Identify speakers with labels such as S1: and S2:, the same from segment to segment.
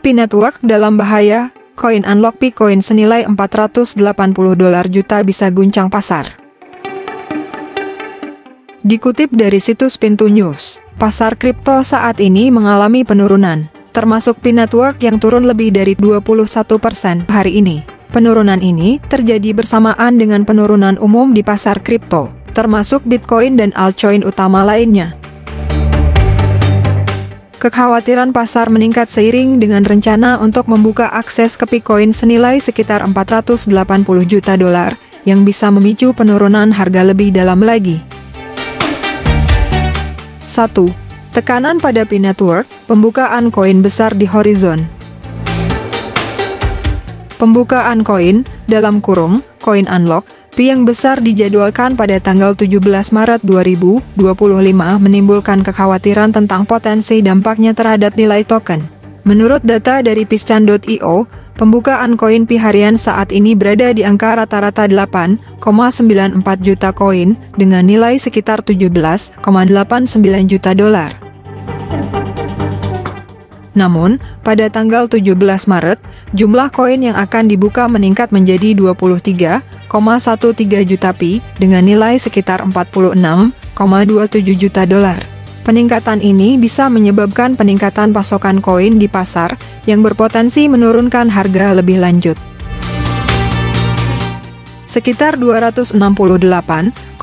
S1: Pi Network dalam bahaya, koin Unlock Pi Coin senilai $480 juta bisa guncang pasar. Dikutip dari situs Pintu News, pasar kripto saat ini mengalami penurunan, termasuk Pi Network yang turun lebih dari 21% hari ini. Penurunan ini terjadi bersamaan dengan penurunan umum di pasar kripto, termasuk Bitcoin dan altcoin utama lainnya. Kekhawatiran pasar meningkat seiring dengan rencana untuk membuka akses ke Pi Coin senilai sekitar $480 juta yang bisa memicu penurunan harga lebih dalam lagi. 1. Tekanan pada Pi Network, pembukaan koin besar di horizon. Pembukaan koin, dalam kurung, koin Unlock, Pi yang besar dijadwalkan pada tanggal 17 Maret 2025 menimbulkan kekhawatiran tentang potensi dampaknya terhadap nilai token. Menurut data dari Piscan.io, pembukaan koin Pi harian saat ini berada di angka rata-rata 8,94 juta koin dengan nilai sekitar $17,89 juta. Namun, pada tanggal 17 Maret, jumlah koin yang akan dibuka meningkat menjadi 23,13 juta Pi dengan nilai sekitar $46,27 juta. Peningkatan ini bisa menyebabkan peningkatan pasokan koin di pasar yang berpotensi menurunkan harga lebih lanjut. Sekitar 268,48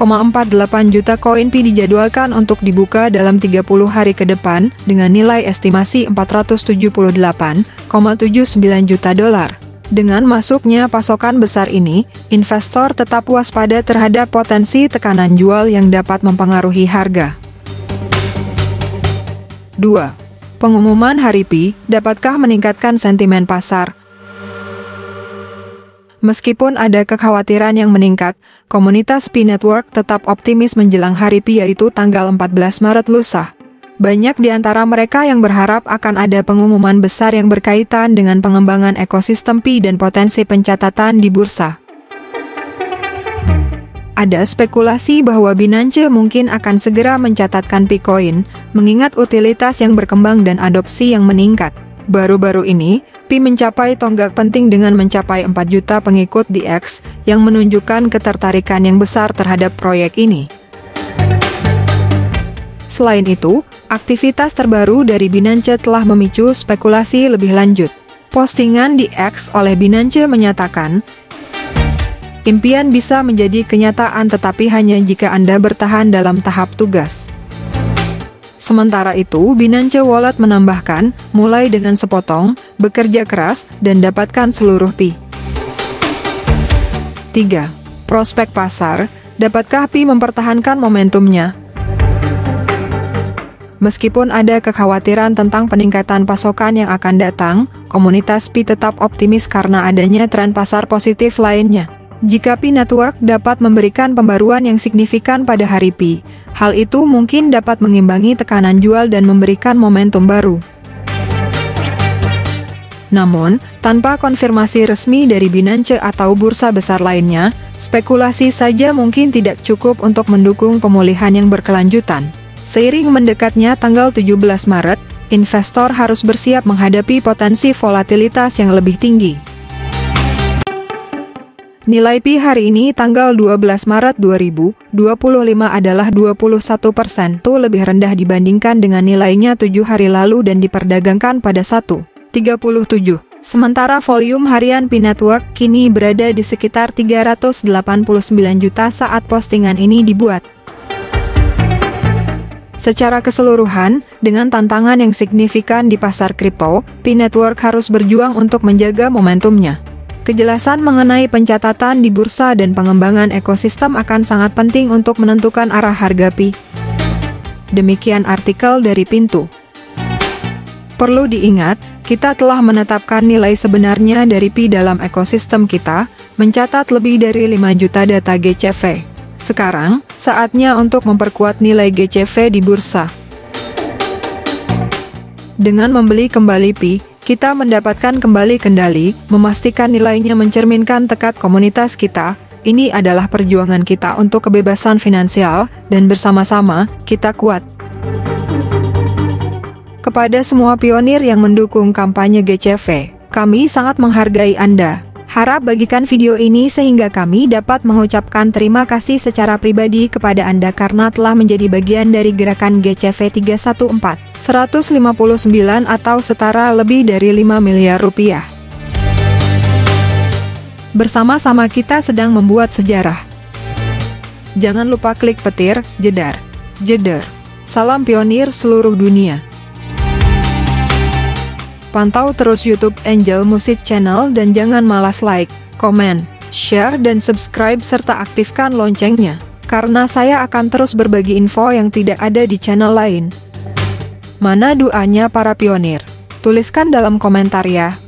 S1: juta koin Pi dijadwalkan untuk dibuka dalam 30 hari ke depan dengan nilai estimasi $478,79 juta. Dengan masuknya pasokan besar ini, investor tetap waspada terhadap potensi tekanan jual yang dapat mempengaruhi harga. 2. Pengumuman hari Pi dapatkah meningkatkan sentimen pasar? Meskipun ada kekhawatiran yang meningkat, komunitas Pi Network tetap optimis menjelang hari Pi yaitu tanggal 14 Maret lusa. Banyak di antara mereka yang berharap akan ada pengumuman besar yang berkaitan dengan pengembangan ekosistem Pi dan potensi pencatatan di bursa. Ada spekulasi bahwa Binance mungkin akan segera mencatatkan Pi Coin, mengingat utilitas yang berkembang dan adopsi yang meningkat. Baru-baru ini, Pi mencapai tonggak penting dengan mencapai 4 juta pengikut di X, yang menunjukkan ketertarikan yang besar terhadap proyek ini. Selain itu, aktivitas terbaru dari Binance telah memicu spekulasi lebih lanjut. Postingan di X oleh Binance menyatakan, impian bisa menjadi kenyataan tetapi hanya jika Anda bertahan dalam tahap tugas. Sementara itu, Binance Wallet menambahkan, mulai dengan sepotong, bekerja keras, dan dapatkan seluruh Pi. 3. Prospek pasar, dapatkah Pi mempertahankan momentumnya? Meskipun ada kekhawatiran tentang peningkatan pasokan yang akan datang, komunitas Pi tetap optimis karena adanya tren pasar positif lainnya. Jika Pi Network dapat memberikan pembaruan yang signifikan pada hari Pi, hal itu mungkin dapat mengimbangi tekanan jual dan memberikan momentum baru. Namun, tanpa konfirmasi resmi dari Binance atau bursa besar lainnya, spekulasi saja mungkin tidak cukup untuk mendukung pemulihan yang berkelanjutan. Seiring mendekatnya tanggal 17 Maret, investor harus bersiap menghadapi potensi volatilitas yang lebih tinggi. Nilai Pi hari ini tanggal 12 Maret 2025 adalah 21% lebih rendah dibandingkan dengan nilainya 7 hari lalu dan diperdagangkan pada 1,37. Sementara volume harian Pi Network kini berada di sekitar 389 juta saat postingan ini dibuat. Secara keseluruhan, dengan tantangan yang signifikan di pasar kripto, Pi Network harus berjuang untuk menjaga momentumnya. Kejelasan mengenai pencatatan di bursa dan pengembangan ekosistem akan sangat penting untuk menentukan arah harga Pi. Demikian artikel dari Pintu. Perlu diingat, kita telah menetapkan nilai sebenarnya dari Pi dalam ekosistem kita, mencatat lebih dari 5 juta data GCV. Sekarang, saatnya untuk memperkuat nilai GCV di bursa. Dengan membeli kembali Pi, kita mendapatkan kembali kendali, memastikan nilainya mencerminkan tekad komunitas kita. Ini adalah perjuangan kita untuk kebebasan finansial, dan bersama-sama, kita kuat. Kepada semua pionir yang mendukung kampanye GCV, kami sangat menghargai Anda. Harap bagikan video ini sehingga kami dapat mengucapkan terima kasih secara pribadi kepada Anda karena telah menjadi bagian dari gerakan GCV 314, 159 atau setara lebih dari 5 miliar rupiah. Bersama-sama kita sedang membuat sejarah. Jangan lupa klik petir, jedar. Salam pionir seluruh dunia. Pantau terus YouTube Angel Music Channel dan jangan malas like, komen, share dan subscribe serta aktifkan loncengnya, karena saya akan terus berbagi info yang tidak ada di channel lain. Mana doanya para pionir? Tuliskan dalam komentar ya.